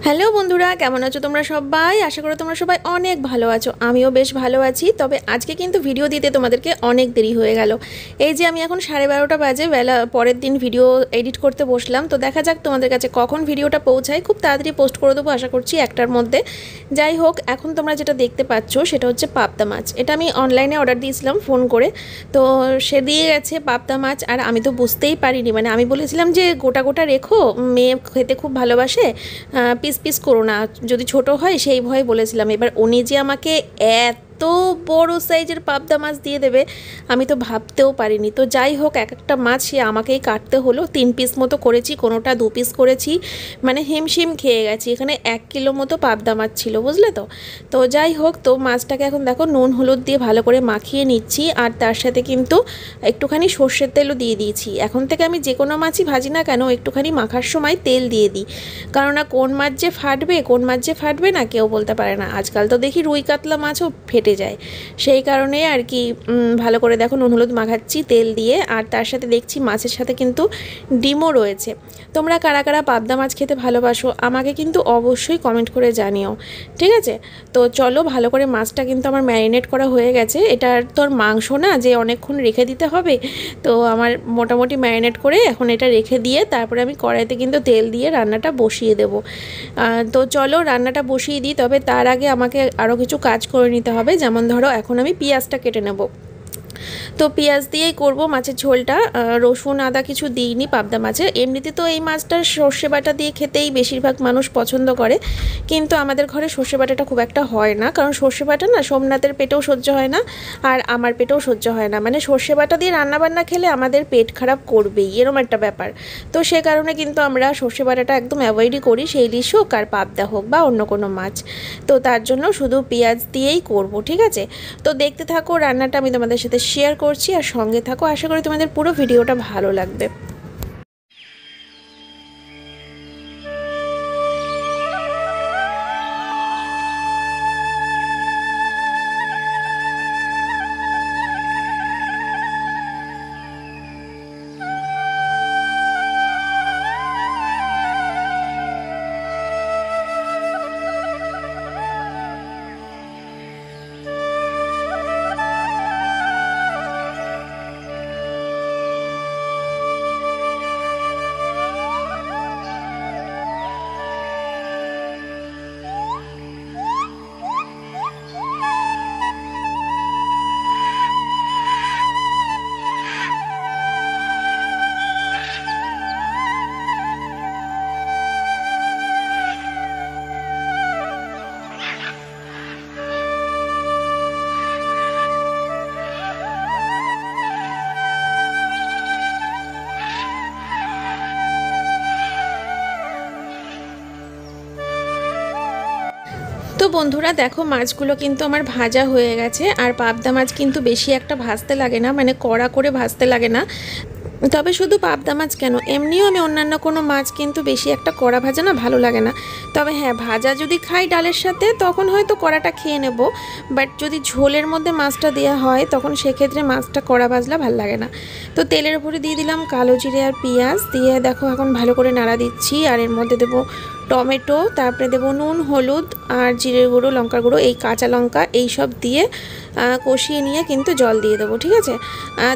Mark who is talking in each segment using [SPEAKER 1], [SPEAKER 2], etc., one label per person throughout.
[SPEAKER 1] Hello বন্ধুরা, কেমন আছো তোমরা সবাই? আশা করি তোমরা সবাই অনেক ভালো আছো। আমিও বেশ ভালো আছি। তবে আজকে কিন্তু ভিডিও দিতে তোমাদেরকে অনেক দেরি হয়ে গেল। এই যে আমি এখন 12:30 বাজে, বেলা পরের দিন ভিডিও এডিট করতে বসলাম। তো দেখা যাক তোমাদের কাছে কখন ভিডিওটা পৌঁছায়। খুব তাড়াতাড়ি পোস্ট করে দেবো আশা করছি, একটার মধ্যে। যাই হোক, এখন তোমরা যেটা দেখতে পাচ্ছ সেটা হচ্ছে পাবদা মাছ। এটা আমি অনলাইনে অর্ডার দিয়েছিলাম ফোন করে। তো সে দিয়ে গেছে পাবদা মাছ, আর আমি তো বুঝতেই পারিনি। মানে আমি বলেছিলাম যে গোটা গোটা রেখো, মেয়ে খেতে খুব ভালোবাসে, পিস পিস করো না, যদি ছোট হয় সেই ভয়ে বলেছিলাম। এবার উনি যে আমাকে এত বড় সাইজের পাবদা মাছ দিয়ে দেবে আমি তো ভাবতেও পারিনি। তো যাই হোক, এক একটা মাছ সে আমাকেই কাটতে হলো। 3 পিস মতো করেছি, কোনোটা 2 পিস করেছি, মানে হিমশিম খেয়ে গেছি। এখানে 1 কিলো মতো পাবদা মাছ ছিল, বুঝলে তো। তো যাই হোক, তো মাছটাকে এখন দেখো নুন হলুদ দিয়ে ভালো করে মাখিয়ে নিচ্ছি, আর তার সাথে কিন্তু একটুখানি সর্ষের তেলও দিয়ে দিয়েছি। এখন থেকে আমি যে কোনো মাছই ভাজি না কেন একটুখানি মাখার সময় তেল দিয়ে দিই, কারণ কোন মাছ যে ফাটবে কোন মাছ যে ফাটবে না কেউ বলতে পারে না। আজকাল তো দেখি রুই কাতলা মাছও ফেটে যায়, সেই কারণে আর কি ভালো করে দেখো নুন হলুদ মাখাচ্ছি তেল দিয়ে। আর তার সাথে দেখছি মাছের সাথে কিন্তু ডিমও রয়েছে। তোমরা কারা কারা পাবদা মাছ খেতে ভালোবাসো আমাকে কিন্তু অবশ্যই কমেন্ট করে জানিও, ঠিক আছে? তো চলো, ভালো করে মাছটা কিন্তু আমার ম্যারিনেট করা হয়ে গেছে। এটার তোর মাংস না যে অনেকক্ষণ রেখে দিতে হবে, তো আমার মোটামুটি ম্যারিনেট করে এখন এটা রেখে দিয়ে তারপরে আমি কড়াইতে কিন্তু তেল দিয়ে রান্নাটা বসিয়ে দেবো। তো চলো রান্নাটা বসিয়ে দিই। তবে তার আগে আমাকে আরও কিছু কাজ করে নিতে হবে। যেমন ধরো, এখন আমি পেঁয়াজটা কেটে নেব। তো পেঁয়াজ দিয়েই করব মাছের ঝোলটা, রসুন আদা কিছু দিইনি পাবদা মাছে। এমনিতে তো এই মাছটা সর্ষে বাটা দিয়ে খেতেই বেশিরভাগ মানুষ পছন্দ করে, কিন্তু আমাদের ঘরে সর্ষে বাটাটা খুব একটা হয় না, কারণ সর্ষে বাটা না সোমনাথের পেটেও সহ্য হয় না, আর আমার পেটেও সহ্য হয় না। মানে সর্ষে বাটা দিয়ে রান্নাবান্না খেলে আমাদের পেট খারাপ করবেই, এরকম একটা ব্যাপার। তো সে কারণে কিন্তু আমরা সর্ষে বাটাটা একদম অ্যাভয়েডই করি, সেই ইলিশ হোক আর পাবদা হোক বা অন্য কোনো মাছ। তো তার জন্য শুধু পেঁয়াজ দিয়েই করব, ঠিক আছে? তো দেখতে থাকো রান্নাটা, আমি তোমাদের সাথে শেয়ার করছি, আর সঙ্গে থাকো। আশা করি তোমাদের পুরো ভিডিওটা ভালো লাগবে। তো বন্ধুরা দেখো, মাছগুলো কিন্তু আমার ভাজা হয়ে গেছে। আর পাবদা মাছ কিন্তু বেশি একটা ভাজতে লাগে না, মানে কড়া করে ভাজতে লাগে না। তবে শুধু পাবদা মাছ কেন, এমনিও আমি অন্যান্য কোনো মাছ কিন্তু বেশি একটা কড়া ভাজা না ভালো লাগে না। তবে হ্যাঁ, ভাজা যদি খাই ডালের সাথে তখন হয়তো কড়াটা খেয়ে নেব, বাট যদি ঝোলের মধ্যে মাছটা দেওয়া হয় তখন সেক্ষেত্রে মাছটা কড়া ভাজলে ভালো লাগে না। তো তেলের উপরে দিয়ে দিলাম কালো জিরে আর পেঁয়াজ দিয়ে, দেখো এখন ভালো করে নাড়া দিচ্ছি। আর এর মধ্যে দেবো টমেটো, তারপরে দেবো নুন হলুদ আর জিরের গুঁড়ো লঙ্কার গুঁড়ো, এই কাঁচা লঙ্কা এইসব দিয়ে কষিয়ে নিয়ে কিন্তু জল দিয়ে দেবো, ঠিক আছে?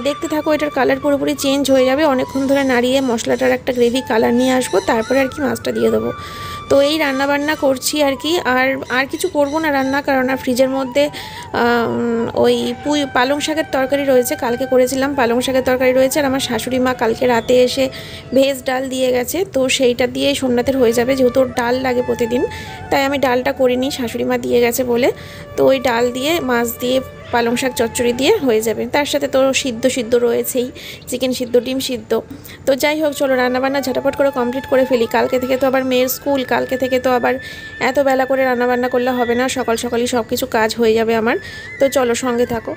[SPEAKER 1] দেখতে থাকো, এটার কালার পুরোপুরি চেঞ্জ হয়ে যাবে। অনেকক্ষণ ধরে নাড়িয়ে মশলাটার একটা গ্রেভি কালার নিয়ে আসবো, তারপরে আর কি মাছটা দিয়ে দেবো। তো এই রান্নাবান্না করছি আর কি, আর কিছু করব না রান্না, কারণ আর ফ্রিজের মধ্যে ওই পালং শাকের তরকারি রয়েছে, কালকে করেছিলাম পালং শাকের তরকারি রয়েছে। আর আমার শাশুড়ি মা কালকে রাতে এসে ভেজ ডাল দিয়ে গেছে, তো সেইটা দিয়ে সোমনাথের হয়ে যাবে, যেহেতু ডাল লাগে প্রতিদিন। তাই আমি ডালটা করিনি, শাশুড়ি মা দিয়ে গেছে বলে। তো ওই ডাল দিয়ে মাছ দিয়ে পালং শাক চচ্চড়ি দিয়ে হয়ে যাবে। তার সাথে তো সিদ্ধ রয়েছেই, চিকেন সিদ্ধ ডিম সিদ্ধ। তো যাই হোক, চলো রান্নাবান্না ঝটাপট করে কমপ্লিট করে ফেলি। কালকে থেকে তো আবার মেয়ের স্কুল, কালকে থেকে তো আবার এত বেলা করে রান্নাবান্না করলে হবে না, সকাল সকালই সব কিছু কাজ হয়ে যাবে আমার। তো চলো সঙ্গে থাকো।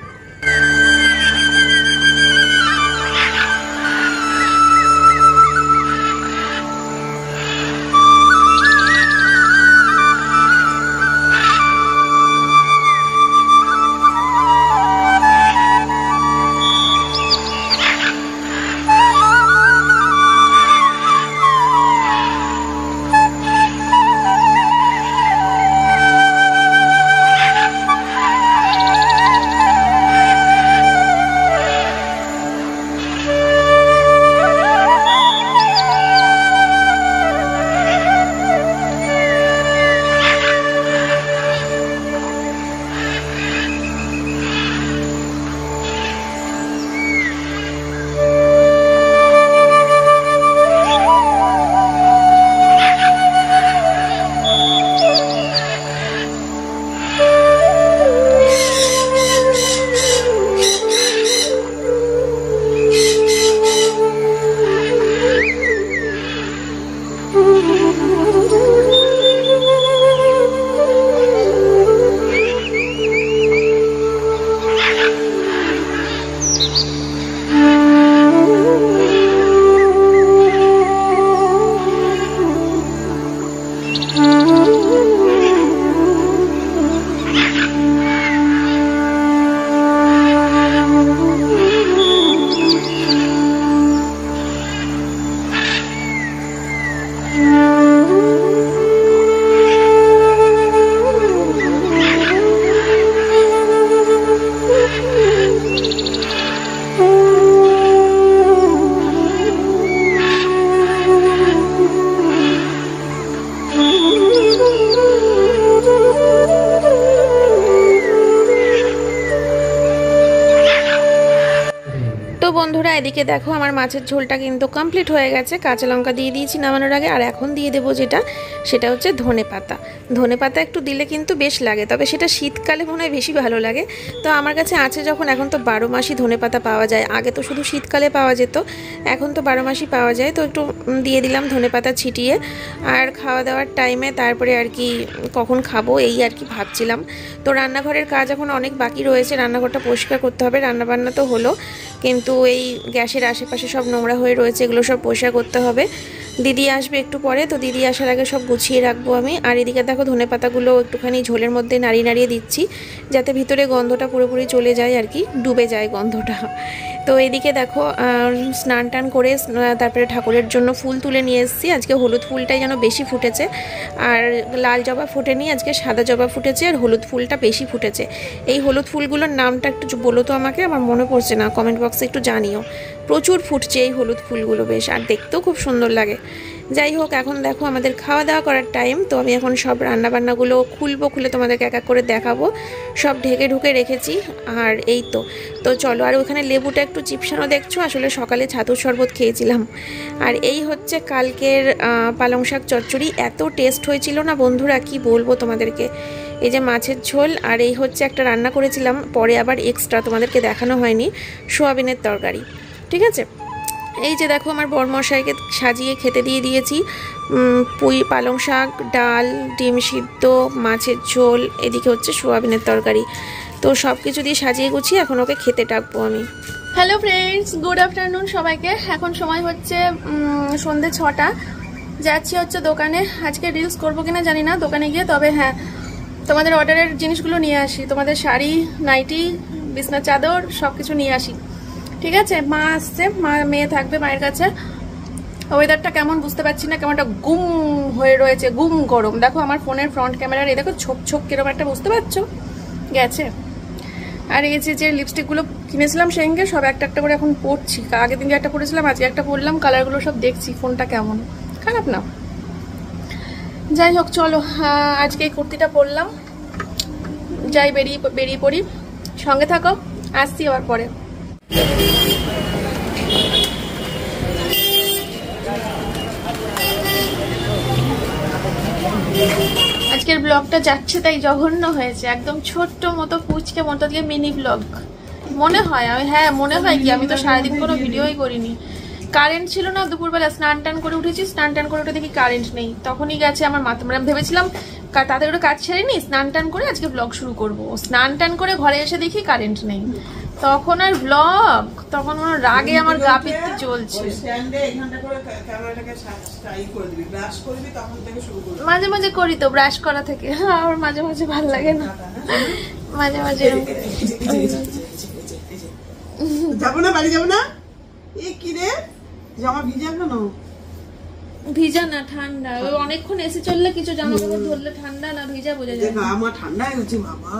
[SPEAKER 1] এদিকে দেখো আমার মাছের ঝোলটা কিন্তু কমপ্লিট হয়ে গেছে। কাঁচা লঙ্কা দিয়ে দিয়েছি নামানোর আগে, আর এখন দিয়ে দেবো সেটা হচ্ছে ধনেপাতা। ধনেপাতা একটু দিলে কিন্তু বেশ লাগে, তবে সেটা শীতকালে মনে হয় বেশি ভালো লাগে। তো আমার কাছে আছে যখন, এখন তো 12 মাসই ধনেপাতা পাওয়া যায়, আগে তো শুধু শীতকালে পাওয়া যেত, এখন তো 12 মাসই পাওয়া যায়। তো একটু দিয়ে দিলাম ধনেপাতা ছিটিয়ে। আর খাওয়া দাওয়ার টাইমে তারপরে আর কি কখন খাবো এই আর কি ভাবছিলাম। তো রান্নাঘরের কাজ এখন অনেক বাকি রয়েছে, রান্নাঘরটা পরিষ্কার করতে হবে। রান্নাবান্না তো হলো, কিন্তু এই গ্যাসের আশেপাশে সব নোংরা হয়ে রয়েছে, এগুলো সব পরিষ্কার করতে হবে। দিদি আসবে একটু পরে, তো দিদি আসার আগে সব গুছিয়ে রাখবো আমি। আর এদিকে দেখো ধনেপাতাগুলো একটুখানি ঝোলের মধ্যে নাড়িয়ে নাড়িয়ে দিচ্ছি, যাতে ভিতরে গন্ধটা পুরোপুরি চলে যায় আর কি, ডুবে যায় গন্ধটা। তো এদিকে দেখো স্নান টান করে তারপরে ঠাকুরের জন্য ফুল তুলে নিয়ে এসেছি। আজকে হলুদ ফুলটাই যেন বেশি ফুটেছে, আর লাল জবা ফুটেনি, আজকে সাদা জবা ফুটেছে, আর হলুদ ফুলটা বেশি ফুটেছে। এই হলুদ ফুলগুলোর নামটা একটু বলো তো আমাকে, আমার মনে পড়ছে না, কমেন্ট বক্সে একটু জানিও। প্রচুর ফুটছে এই হলুদ ফুলগুলো, বেশ, আর দেখতেও খুব সুন্দর লাগে। যাই হোক, এখন দেখো আমাদের খাওয়া দাওয়া করার টাইম। তো আমি এখন সব রান্নাবান্নাগুলো খুলে তোমাদেরকে এক এক করে দেখাবো। সব ঢেকে ঢুকে রেখেছি, আর এই তো চলো। আর ওখানে লেবুটা একটু চিপসানো দেখছো, আসলে সকালে ছাতুর শরবত খেয়েছিলাম। আর এই হচ্ছে কালকের পালং শাক চচ্চড়ি, এত টেস্ট হয়েছিল না বন্ধুরা, কি বলবো তোমাদেরকে। এই যে মাছের ঝোল, আর এই হচ্ছে একটা রান্না করেছিলাম পরে আবার এক্সট্রা, তোমাদেরকে দেখানো হয়নি, সোয়াবিনের তরকারি। ঠিক আছে, এই যে দেখো আমার বরমশাইকে সাজিয়ে খেতে দিয়ে দিয়েছি। পুঁই পালং শাক, ডাল, ডিম সিদ্ধ, মাছের ঝোল, এদিকে হচ্ছে সোয়াবিনের তরকারি। তো সব কিছু দিয়ে সাজিয়ে গুছিয়ে এখন ওকে খেতে ডাকবো আমি। হ্যালো ফ্রেন্ডস, গুড আফটারনুন সবাইকে। এখন সময় হচ্ছে সন্ধ্যে 6টা। যাচ্ছি হচ্ছে দোকানে, আজকে রিলস করবো কিনা জানি না দোকানে গিয়ে, তবে হ্যাঁ তোমাদের অর্ডারের জিনিসগুলো নিয়ে আসি, তোমাদের শাড়ি, নাইটি, বিছনা চাদর সব কিছু নিয়ে আসি। ঠিক আছে, মা আসছে, মেয়ে থাকবে মায়ের কাছে। ওয়েদারটা কেমন বুঝতে পারছি না, কেমন একটা গুম হয়ে রয়েছে, গুম গরম। দেখো আমার ফোনের ফ্রন্ট ক্যামেরার এই দেখো ছোপ ছোপ কিরকম একটা, বুঝতে পারছো গেছে। আর এই যে লিপস্টিকগুলো কিনেছিলাম সেদিনকে, সব একটা একটা করে এখন পরছি। আগের দিনকে একটা পরেছিলাম, আজকে একটা পরলাম, কালারগুলো সব দেখছি ফোনটা কেমন, খারাপ না। যাই হোক চলো, আজকে এই কুর্তিটা পরলাম, যাই বেরিয়ে পড়ি, সঙ্গে থাকো, আসছি আবার পরে। আজকের ব্লগটা যাচ্ছে তাই জঘন্য হয়েছে, একদম ছোট্ট মতো পুচকে মতো দিয়ে মিনি ব্লগ মনে হয়। মনে হয় কি, আমি তো সারাদিন কোনো ভিডিওই করিনি। কারেন্ট ছিল না দুপুরবেলা, স্নান টান করে উঠেছি, স্নান টান করে উঠে দেখি কারেন্ট নেই, তখনই গেছে আমার মাথা। মানে ভেবেছিলাম তাদের ওটা কাজ ছেড়েনি, স্নান টান করে আজকে ব্লগ শুরু করবো। স্নান টান করে ঘরে এসে দেখি কারেন্ট নেই, তখন আর ব্লগ, তখন রাগে আমার গা পিত্তি চলছে। মাঝে মাঝে করি তো ব্রাশ করা থেকে, আমার মাঝে মাঝে ভালো লাগে না, মাঝে মাঝে।
[SPEAKER 2] যাবো না, বাড়ি যাবো না। কি রে, জামা ভিজা কেন?
[SPEAKER 1] ভিজা না, ঠান্ডা। অনেকক্ষণ এসে চললে কিছু জামা কাপড় ধরলে ঠান্ডা না ভিজা বোঝা যায় না।
[SPEAKER 2] আমার ঠান্ডা হয়ে গেছে বাবা,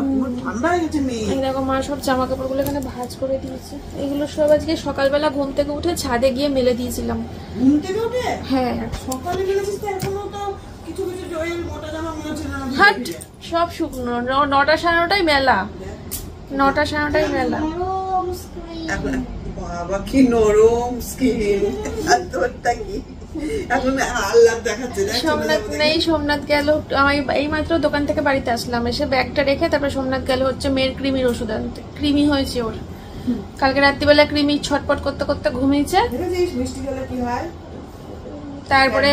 [SPEAKER 2] পুরো ঠান্ডা হয়ে গেছে মেয়ে।
[SPEAKER 1] এরকম মা সব জামা কাপড়গুলো এখানে ভাঁজ করে দিয়েছে, এগুলো সব আজকে সকালবেলা ঘুম থেকে উঠে ছাদে গিয়ে মেলে দিয়েছিলাম।
[SPEAKER 2] ঘুম থেকে উঠে?
[SPEAKER 1] হ্যাঁ,
[SPEAKER 2] সকালে মেলেছিস তো, এখনো তো কিছু কিছু জয়ের মোটা জামা মনে হচ্ছে না।
[SPEAKER 1] হাট, সব শুকনো। 9টা 9:30টাই মেলা, 9টা 9:30টাই মেলা।
[SPEAKER 2] বাবা কি নরম স্কিন, আর তোরটা কি এখন আল্লাহ দেখাচ্ছে।
[SPEAKER 1] সোমনাথ নেই, সোমনাথ গেল, আমি এইমাত্র দোকান থেকে বাড়িতে আসলাম, এসে ব্যাগটা রেখে তারপরে সোমনাথ গেল হচ্ছে মেয়ের ক্রিমির ওষুধ আনতে। ক্রিমি হয়েছে ওর, কালকে রাত্রিবেলা ক্রিমি ছটপট করতে করতে ঘুমিয়েছে। তারপরে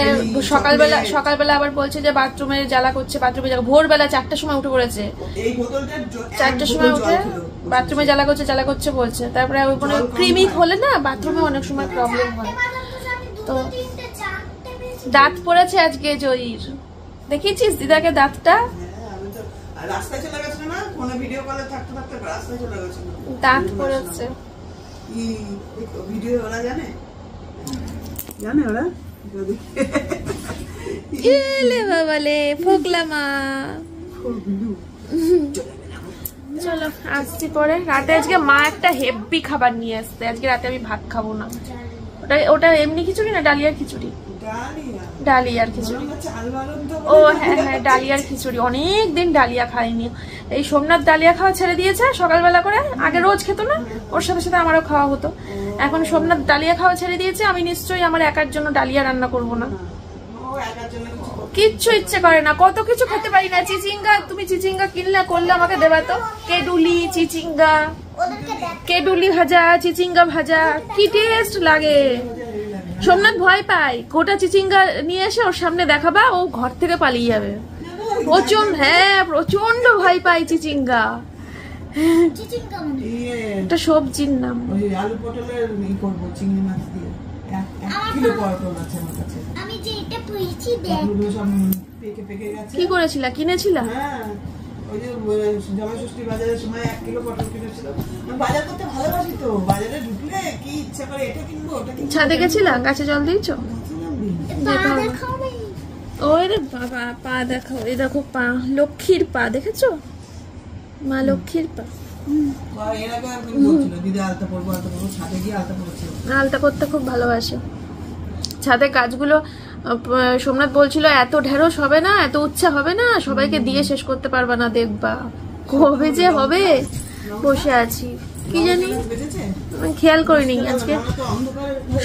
[SPEAKER 1] সকালবেলা আবার বলছে যে বাথরুমে জ্বালা করছে, বাথরুমে ভোরবেলা 4টার সময় উঠে পড়েছে, 4টার সময় উঠে বাথরুমে জ্বালা করছে বলছে। তারপরে ওই কোনো ক্রিমি হলে না বাথরুমে অনেক সময় প্রবলেম হয়। তো দাঁত পড়েছে আজকে জয়ীর, দেখেছিস দিদাকে দাঁতটা? দাঁত পড়েছে। বাবালে ফোকলা মা, চলো আসছি পরে। রাতে আজকে মা একটা হেভি খাবার নিয়ে আসছে, আজকে রাতে আমি ভাত খাবো না। ওটা এমনি খিচুড়ি না ডালিয়ার খিচুড়ি? ডালিয়ার খিচুড়ি। ও হ্যাঁ হ্যাঁ, ডালিয়ার খিচুড়ি। অনেক দিন ডালিয়া খাইনি। এই সোমনাথ ডালিয়া খাওয়া ছেড়ে দিয়েছে সকালবেলা করে, আগে রোজ খেত না, ওর সাথে সাথে আমারও খাওয়া হতো। এখন সোমনাথ ডালিয়া খাওয়া ছেড়ে দিয়েছে, আমি নিশ্চয়ই আমার একার জন্য ডালিয়া রান্না করব না, কিচ্ছু ইচ্ছে করে না, কত কিছু খেতে পারি না। চিচিঙ্গা, তুমি চিচিঙ্গা কিনলে করলে আমাকে দেবা তো। কেডুলি, চিচিঙ্গা, কেডুলি ভাজা, চিচিঙ্গা ভাজা, কি টেস্ট লাগে। সোমনাথ ভয় পায়, গোটা চিচিঙ্গা নিয়ে এসে ওর সামনে দেখাবা, ও ঘর থেকে পালিয়ে যাবে। প্রচন্ড, হ্যাঁ প্রচন্ড ভয় পাই চিচিঙ্গা। একটা সবজির নাম।
[SPEAKER 2] আলু পটলের করব চিংড়ি মাছ দিয়ে 1 কিলো পটল আছে আমার কাছে। আমি যে এটা পুইছি দেখ পেকে পেকে গেছে।
[SPEAKER 1] কি করেছিলা, কিনেছিলা?
[SPEAKER 2] হ্যাঁ, ওই যে জামাই ষষ্ঠী বাজারের সময় 1 কিলো পটল কিনেছিলাম। আমি বাজার করতে ভালোবাসি তো, বাজারে ঢুকলে কি ইচ্ছা করে এটা কিনবো ওটা কিনবো।
[SPEAKER 1] ছাদে গেছিলা? গাছে জল দিয়েছো? ওই রে বাবা, পা দেখো, এই দেখো পা, লক্ষ্মীর পা, দেখেছো? মা লক্ষ্মীর পা। আলতা করতে খুব ভালোবাসে। ছাদে গাছগুলো সোমনাথ বলছিল এত ঢেঁড়স হবে না, এত উচ্ছা হবে না, সবাইকে দিয়ে শেষ করতে পারবা না, দেখবা কবে যে হবে। বসে আছি, কি জানি খেয়াল করিনি। আজকে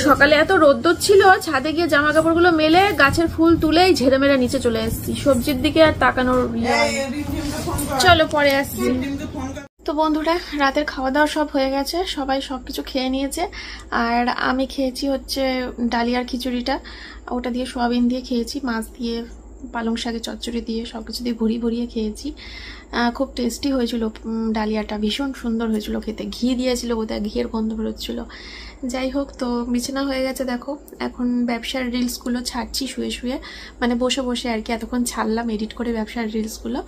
[SPEAKER 1] সকালে এত রোদ্দুর ছিল, ছাদে গিয়ে জামা কাপড় গুলো মেলে গাছের ফুল তুলেই ঝেড়ে মেরে নিচে চলে এসেছি। সবজির দিকে আর তাকানোর, চলো পরে আসছি। তো বন্ধুরা, রাতের খাওয়া দাওয়া সব হয়ে গেছে, সবাই সবকিছু খেয়ে নিয়েছে। আর আমি খেয়েছি হচ্ছে ডালিয়ার খিচুড়িটা, ওটা দিয়ে সোয়াবিন দিয়ে খেয়েছি, মাছ দিয়ে, পালং শাকের চচ্চড়ি দিয়ে, সবকিছু দিয়ে ভরিয়ে ভরিয়ে খেয়েছি। খুব টেস্টি হয়েছিল ডালিয়াটা, ভীষণ সুন্দর হয়েছিল খেতে। ঘি দিয়েছিল বোধহয়, ঘিয়ের গন্ধ বেরোচ্ছিল। যাই হোক, তো বিছানা হয়ে গেছে দেখো। এখন ব্যবসার রিলসগুলো ছাড়ছি শুয়ে শুয়ে, মানে বসে বসে আর কি। এতক্ষণ ছাড়লাম এডিট করে ব্যবসার রিলসগুলো।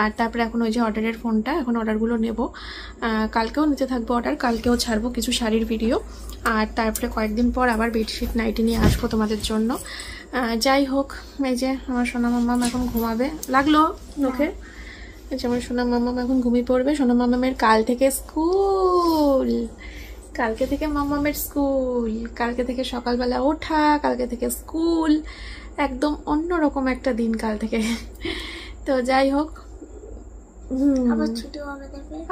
[SPEAKER 1] আর তারপরে এখন ওই যে অর্ডারের ফোনটা, এখন অর্ডারগুলো নেব। কালকেও নিতে থাকবো অর্ডার, কালকেও ছাড়বো কিছু শাড়ির ভিডিও। আর তারপরে কয়েকদিন পর আবার বেডশিট নাইটি নিয়ে আসবো তোমাদের জন্য। যাই হোক, এই যে আমার সোনা মাম্মাম এখন ঘুমাবে, লাগলো মুখে। আমার সোনা মাম্মাম এখন ঘুমিয়ে পড়বে। সোনা মাম্মামের কাল থেকে স্কুল, কালকে থেকে মাম্মামের স্কুল, কালকে থেকে সকালবেলা ওঠা, কালকে থেকে স্কুল, একদম অন্যরকম একটা দিন কাল থেকে। তো যাই হোক,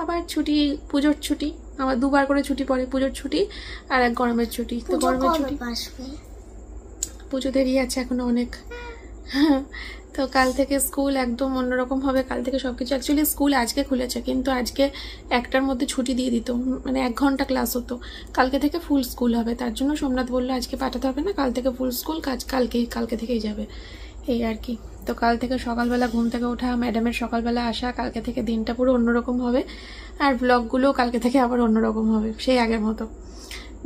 [SPEAKER 1] আবার ছুটি, পুজোর ছুটি, আমার 2 বার করে ছুটি পড়ে, পুজোর ছুটি আর এক গরমের ছুটি। তো গরমের ছুটি, পুজো দেরি আছে এখনো অনেক। তো কাল থেকে স্কুল একদম অন্যরকম হবে। কাল থেকে সবকিছু, অ্যাকচুয়ালি স্কুল আজকে খুলেছে, কিন্তু আজকে 1টার মধ্যে ছুটি দিয়ে দিত, মানে 1 ঘন্টা ক্লাস হতো। কালকে থেকে ফুল স্কুল হবে, তার জন্য সোমনাথ বললো আজকে পাঠাতে হবে না, কাল থেকে ফুল স্কুল, কালকে থেকেই যাবে, এই আর কি। তো কাল থেকে সকালবেলা ঘুম থেকে ওঠা, ম্যাডামের সকালবেলা আসা, কালকে থেকে দিনটা পুরো অন্যরকম হবে। আর ব্লগগুলোও কালকে থেকে আবার অন্যরকম হবে, সেই আগের মতো।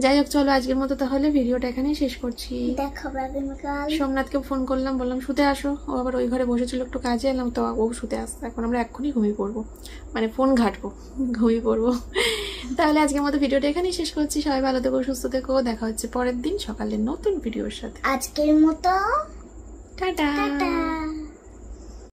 [SPEAKER 1] যাই হোক, চলো আজকের মতো তাহলে ভিডিওটা এখানেই শেষ করছি। সোমনাথকে ফোন করলাম, বললাম শুতে আসো। ও আবার ওই ঘরে বসেছিল, একটু কাজে এলাম, তো ও শুতে আসতো। এখন আমরা এক্ষুনি ঘুমিয়ে পড়বো, মানে ফোন ঘাটবো, ঘুমিয়ে পড়বো। তাহলে আজকের মতো ভিডিওটা এখানেই শেষ করছি। সবাই ভালো থেকো, সুস্থ থেকো, দেখা হচ্ছে পরের দিন সকালে নতুন ভিডিওর সাথে।
[SPEAKER 3] আজকের মতো
[SPEAKER 1] টাটা।